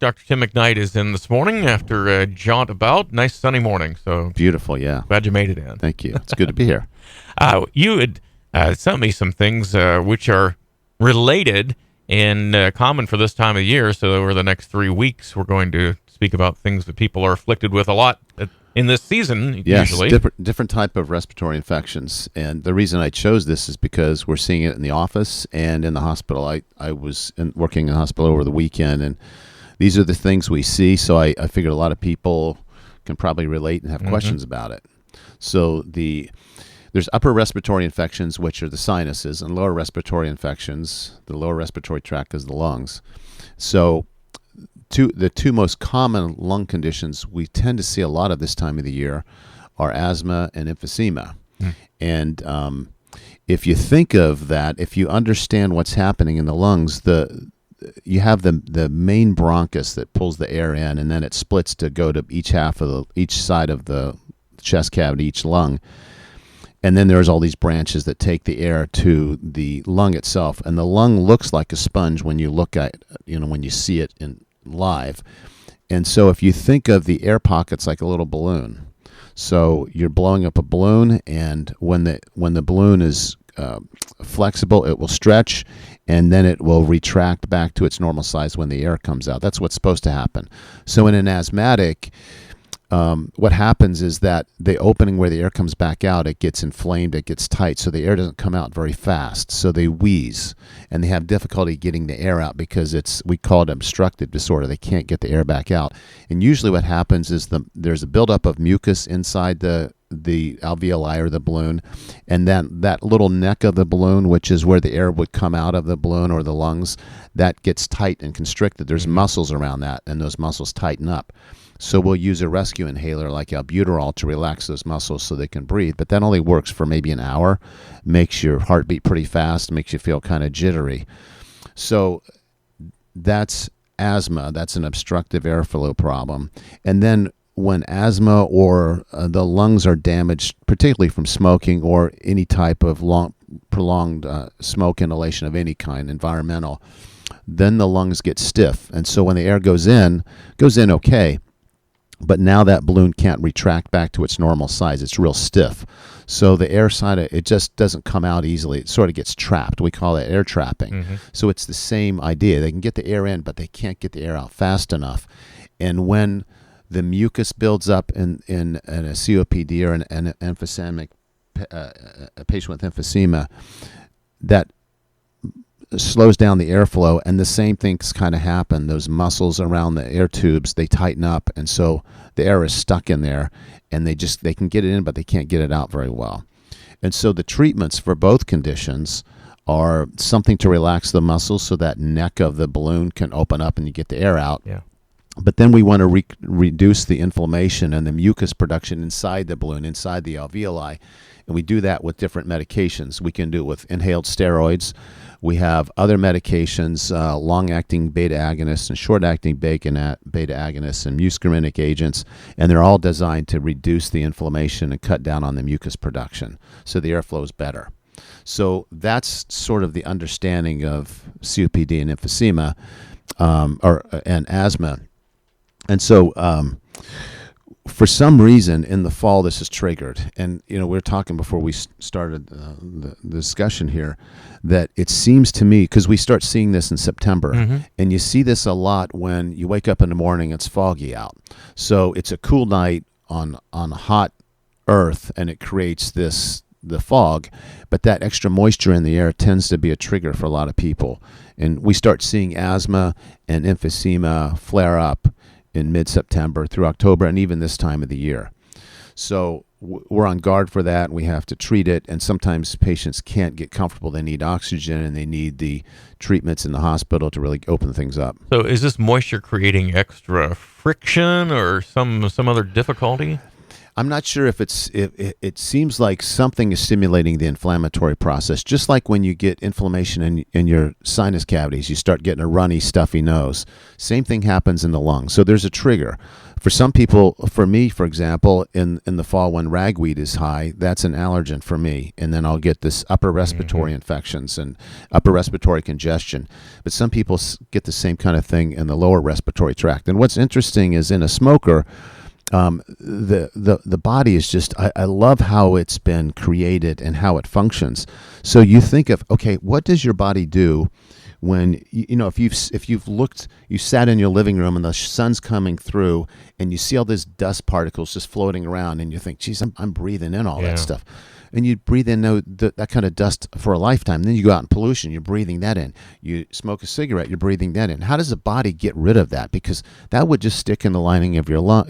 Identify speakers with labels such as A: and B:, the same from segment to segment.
A: Dr. Tim McKnight is in this morning after a jaunt about. Nice sunny morning, so
B: Beautiful, yeah.
A: glad you made it in.
B: Thank you. It's good to be here.
A: You had sent me some things which are related and common for this time of year. So over the next 3 weeks, we're going to speak about things that people are afflicted with a lot in this season,
B: Yes,
A: usually.
B: different type of respiratory infections. And the reason I chose this is because we're seeing it in the office and in the hospital. I was working in the hospital over the weekend, and these are the things we see. So I figured a lot of people can probably relate and have questions about it. So there's upper respiratory infections, which are the sinuses, and lower respiratory infections. The lower respiratory tract is the lungs. So the two most common lung conditions we tend to see a lot of this time of the year are asthma and emphysema. And if you think of that, if you understand what's happening in the lungs, you have the main bronchus that pulls the air in, and then it splits to go to each side of the chest cavity, each lung. And then there's all these branches that take the air to the lung itself. And the lung looks like a sponge when you look at, when you see it in live. And so if you think of the air pockets like a little balloon, so you're blowing up a balloon, and when the balloon is flexible, it will stretch, and then it will retract back to its normal size when the air comes out. That's what's supposed to happen. So in an asthmatic, what happens is that the opening where the air comes back out, it gets inflamed, it gets tight, so the air doesn't come out very fast. So they wheeze, and they have difficulty getting the air out because we call it obstructive disorder. They can't get the air back out. And usually what happens is there's a buildup of mucus inside the alveoli or the balloon, and then that little neck of the balloon, which is where the air would come out of the balloon or the lungs, that gets tight and constricted. There's muscles around that, and those muscles tighten up. So we'll use a rescue inhaler like albuterol to relax those muscles so they can breathe. But that only works for maybe an hour, makes your heart beat pretty fast, makes you feel kind of jittery. So that's asthma. That's an obstructive airflow problem. And then when asthma or the lungs are damaged, particularly from smoking or any type of prolonged smoke inhalation of any kind, environmental, then the lungs get stiff. And so when the air goes in okay. But now that balloon can't retract back to its normal size. It's real stiff. So the air side, it just doesn't come out easily. It sort of gets trapped. We call it air trapping. So it's the same idea. They can get the air in, but they can't get the air out fast enough. And when the mucus builds up in a COPD or an emphysemic, a patient with emphysema, that slows down the airflow, and the same things kind of happen. Those muscles around the air tubes, they tighten up, and so the air is stuck in there, and they can get it in, but they can't get it out very well. And so the treatments for both conditions are something to relax the muscles so that neck of the balloon can open up and you get the air out.
A: Yeah.
B: But then we want to reduce the inflammation and the mucus production inside the balloon, inside the alveoli. And we do that with different medications. We can do it with inhaled steroids. We have other medications, long-acting beta agonists and short-acting beta agonists and muscarinic agents, and they're all designed to reduce the inflammation and cut down on the mucus production so the airflow is better. So that's sort of the understanding of COPD and emphysema and asthma. And so for some reason in the fall this is triggered, and we were talking before we started the discussion here that it seems to me, because we start seeing this in September, and you see this a lot when you wake up in the morning, it's foggy out, so it's a cool night on hot earth, and it creates the fog, but that extra moisture in the air tends to be a trigger for a lot of people, and we start seeing asthma and emphysema flare up in mid-September through October, and even this time of the year. So we're on guard for that, and we have to treat it, and sometimes patients can't get comfortable. They need oxygen, and they need the treatments in the hospital to really open things up.
A: So is this moisture creating extra friction or some other difficulty?
B: I'm not sure if it seems like something is stimulating the inflammatory process, just like when you get inflammation in your sinus cavities, you start getting a runny, stuffy nose. Same thing happens in the lungs. So there's a trigger. For some people, for me, for example, in the fall when ragweed is high, that's an allergen for me. And then I'll get this upper respiratory infections and upper respiratory congestion. But some people get the same kind of thing in the lower respiratory tract. And what's interesting is in a smoker, the body is just, I love how it's been created and how it functions. So you think of, okay, what does your body do when if you've looked, you sat in your living room and the sun's coming through and you see all these dust particles just floating around and you think, geez, I'm breathing in all that stuff. And you breathe in that kind of dust for a lifetime. Then you go out in pollution, you're breathing that in. You smoke a cigarette, you're breathing that in. How does the body get rid of that? Because that would just stick in the lining of your lung,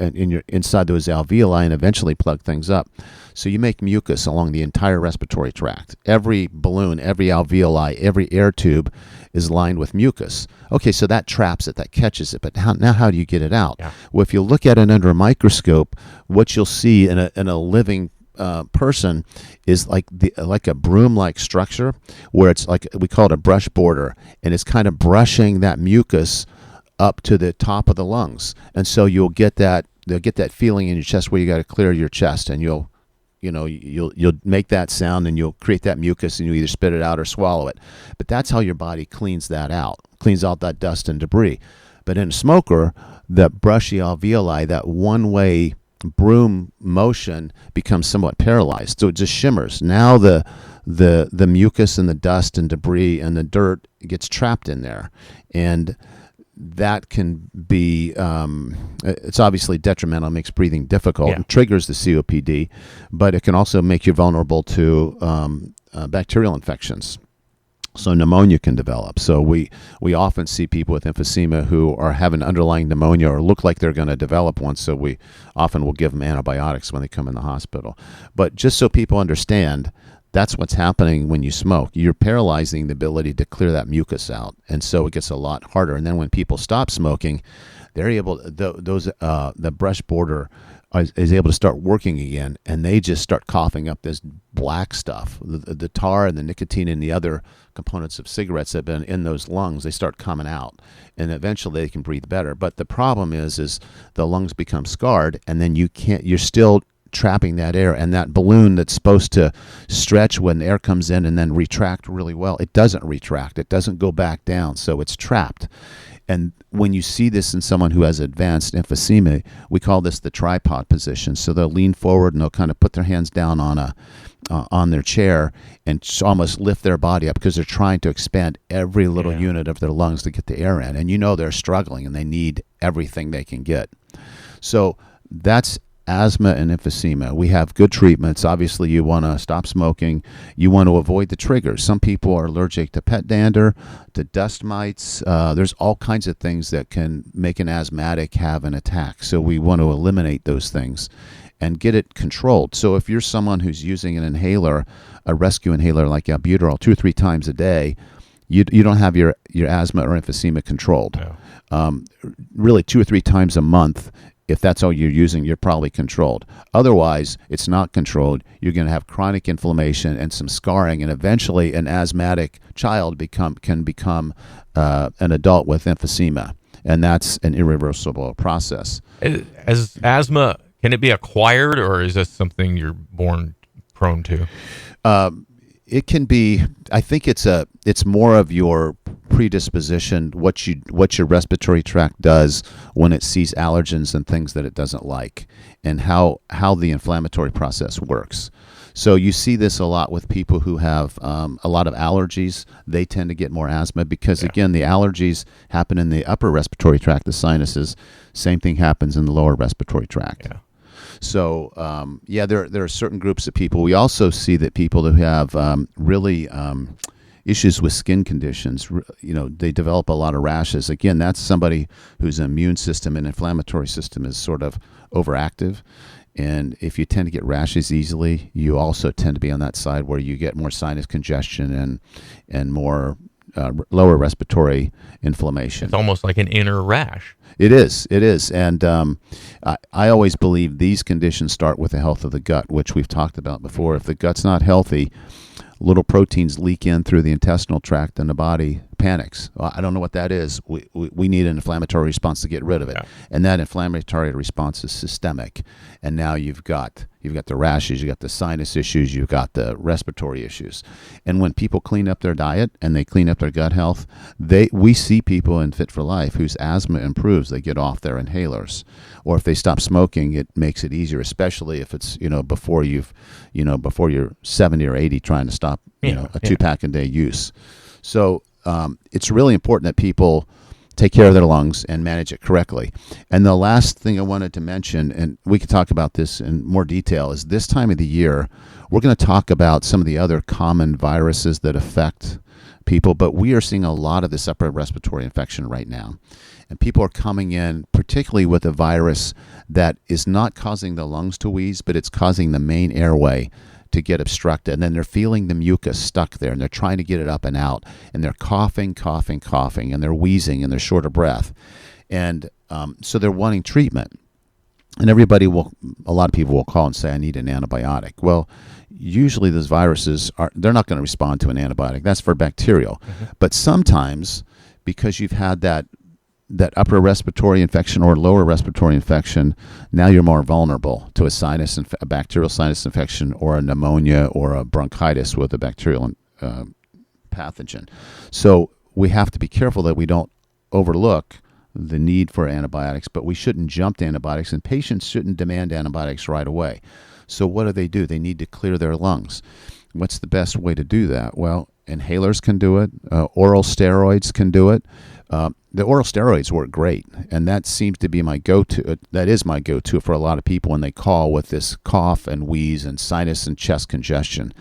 B: inside those alveoli, and eventually plug things up. So you make mucus along the entire respiratory tract. Every balloon, every alveoli, every air tube is lined with mucus. Okay, so that traps it, that catches it. But now how do you get it out? Yeah. Well, if you look at it under a microscope, what you'll see in a living person is like a broom-like structure where it's like, we call it a brush border, and it's kind of brushing that mucus up to the top of the lungs. And so they'll get that feeling in your chest where you got to clear your chest, and you'll make that sound and you'll create that mucus and you either spit it out or swallow it. But that's how your body cleans that out, cleans out that dust and debris. But in a smoker, that brushy alveoli, that one-way broom motion becomes somewhat paralyzed, so it just shimmers. Now the mucus and the dust and debris and the dirt gets trapped in there, and that can be it's obviously detrimental, makes breathing difficult, and triggers the COPD, but it can also make you vulnerable to bacterial infections. So pneumonia can develop. So we often see people with emphysema who are having underlying pneumonia or look like they're going to develop one. So we often will give them antibiotics when they come in the hospital. But just so people understand, that's what's happening when you smoke. You're paralyzing the ability to clear that mucus out, and so it gets a lot harder. And then when people stop smoking, they're able the brush border is able to start working again, and they just start coughing up this black stuff. The tar and the nicotine and the other components of cigarettes that have been in those lungs, they start coming out, and eventually they can breathe better. But the problem is the lungs become scarred, and then you're still trapping that air, and that balloon that's supposed to stretch when air comes in and then retract really well, it doesn't retract. It doesn't go back down, so it's trapped. And when you see this in someone who has advanced emphysema, we call this the tripod position. So they'll lean forward and they'll kind of put their hands down on their chair and almost lift their body up because they're trying to expand every little unit of their lungs to get the air in. And they're struggling and they need everything they can get. So that's asthma and emphysema. We have good treatments. Obviously, you want to stop smoking. You want to avoid the triggers. Some people are allergic to pet dander, to dust mites. There's all kinds of things that can make an asthmatic have an attack. So we want to eliminate those things and get it controlled. So if you're someone who's using an inhaler, a rescue inhaler like albuterol 2 or 3 times a day, you don't have your asthma or emphysema controlled. No. Really 2 or 3 times a month. If that's all you're using, you're probably controlled. Otherwise, it's not controlled. You're going to have chronic inflammation and some scarring, and eventually an asthmatic child can become an adult with emphysema, and that's an irreversible process.
A: As asthma, can it be acquired, or is this something you're born prone to?
B: It can be. I think it's more of your predisposition, what your respiratory tract does when it sees allergens and things that it doesn't like, and how the inflammatory process works. So you see this a lot with people who have a lot of allergies. They tend to get more asthma because, again, the allergies happen in the upper respiratory tract, the sinuses. Same thing happens in the lower respiratory tract. Yeah. So, there are certain groups of people. We also see that people who have really issues with skin conditions, they develop a lot of rashes. Again, that's somebody whose immune system and inflammatory system is sort of overactive. And if you tend to get rashes easily, you also tend to be on that side where you get more sinus congestion and more lower respiratory inflammation.
A: It's almost like an inner rash.
B: It is, and I always believe these conditions start with the health of the gut, which we've talked about before. If the gut's not healthy, little proteins leak in through the intestinal tract, and the body panics. Well, I don't know what that is. We need an inflammatory response to get rid of it, and that inflammatory response is systemic. And now you've got the rashes, you've got the sinus issues, you've got the respiratory issues. And when people clean up their diet and they clean up their gut health, we see people in Fit for Life whose asthma improves. They get off their inhalers, or if they stop smoking, it makes it easier, especially if it's before you're 70 or 80 trying to stop a 2-pack a day use. So it's really important that people take care of their lungs and manage it correctly. And the last thing I wanted to mention, and we could talk about this in more detail, is this time of the year, we're going to talk about some of the other common viruses that affect people, but we are seeing a lot of this upper respiratory infection right now. And people are coming in, particularly with a virus that is not causing the lungs to wheeze, but it's causing the main airway to get obstructed, and then they're feeling the mucus stuck there, and they're trying to get it up and out, and they're coughing, and they're wheezing, and they're short of breath, and so they're wanting treatment. And a lot of people will call and say, I need an antibiotic. Well, usually those viruses they're not going to respond to an antibiotic. That's for bacterial. But sometimes, because you've had that upper respiratory infection or lower respiratory infection, now you're more vulnerable to a bacterial sinus infection, or a pneumonia, or a bronchitis with a bacterial pathogen. So we have to be careful that we don't overlook the need for antibiotics, but we shouldn't jump to antibiotics, and patients shouldn't demand antibiotics right away. So what do? They need to clear their lungs. What's the best way to do that? Well, inhalers can do it. Oral steroids can do it. The oral steroids work great, and that seems to be my go-to. That is my go-to for a lot of people when they call with this cough and wheeze and sinus and chest congestion.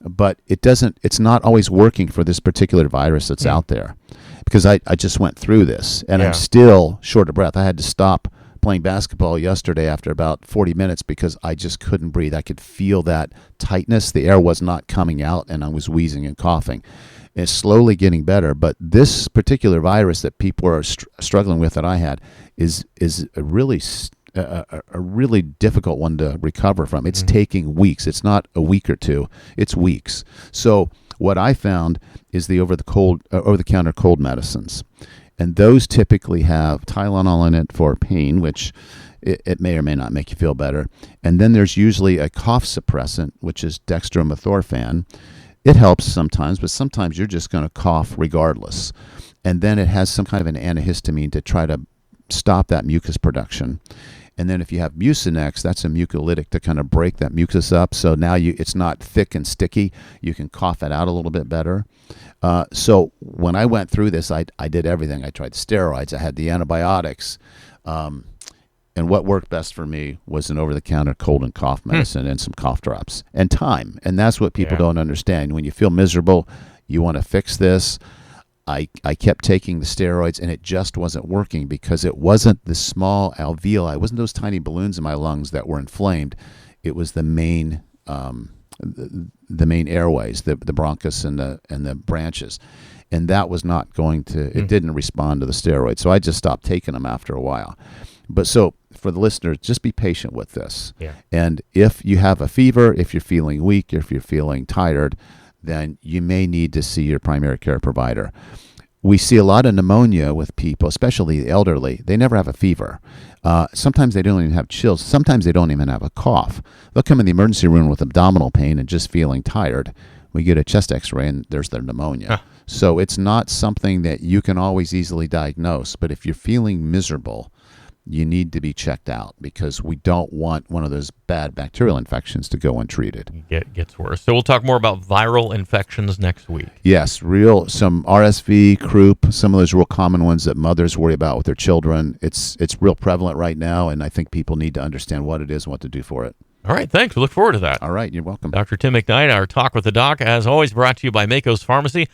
B: But it's not always working for this particular virus that's out there, because I just went through this, and I'm still short of breath. I had to stop playing basketball yesterday after about 40 minutes because I just couldn't breathe. I could feel that tightness. The air was not coming out, and I was wheezing and coughing. It's slowly getting better, but this particular virus that people are struggling with, that I had, is a really difficult one to recover from. It's taking weeks. It's not a week or two. It's weeks. So what I found is the over-the-counter cold medicines, and those typically have Tylenol in it for pain, which it may or may not make you feel better. And then there's usually a cough suppressant, which is dextromethorphan. It helps sometimes, but sometimes you're just going to cough regardless. And then it has some kind of an antihistamine to try to stop that mucus production. And then if you have Mucinex, that's a mucolytic to kind of break that mucus up. So now it's not thick and sticky. You can cough it out a little bit better. So when I went through this, I did everything. I tried steroids. I had the antibiotics. And what worked best for me was an over-the-counter cold and cough medicine and some cough drops and time. And that's what people don't understand. When you feel miserable, you want to fix this. I kept taking the steroids, and it just wasn't working because it wasn't the small alveoli. It wasn't those tiny balloons in my lungs that were inflamed. It was the main airways, the bronchus and the branches. And that was not going to, it didn't respond to the steroids. So I just stopped taking them after a while. But so for the listeners, just be patient with this.
A: Yeah.
B: And if you have a fever, if you're feeling weak, if you're feeling tired, then you may need to see your primary care provider. We see a lot of pneumonia with people, especially the elderly. They never have a fever. Sometimes they don't even have chills. Sometimes they don't even have a cough. They'll come in the emergency room with abdominal pain and just feeling tired. We get a chest x-ray and there's their pneumonia. So it's not something that you can always easily diagnose. But if you're feeling miserable, you need to be checked out, because we don't want one of those bad bacterial infections to go untreated.
A: It gets worse. So we'll talk more about viral infections next week.
B: Yes, some RSV, croup, some of those real common ones that mothers worry about with their children. It's real prevalent right now, and I think people need to understand what it is and what to do for it.
A: All right, thanks. We look forward to that.
B: All right, you're welcome.
A: Dr. Tim McKnight, our Talk with the Doc, as always, brought to you by Mako's Pharmacy,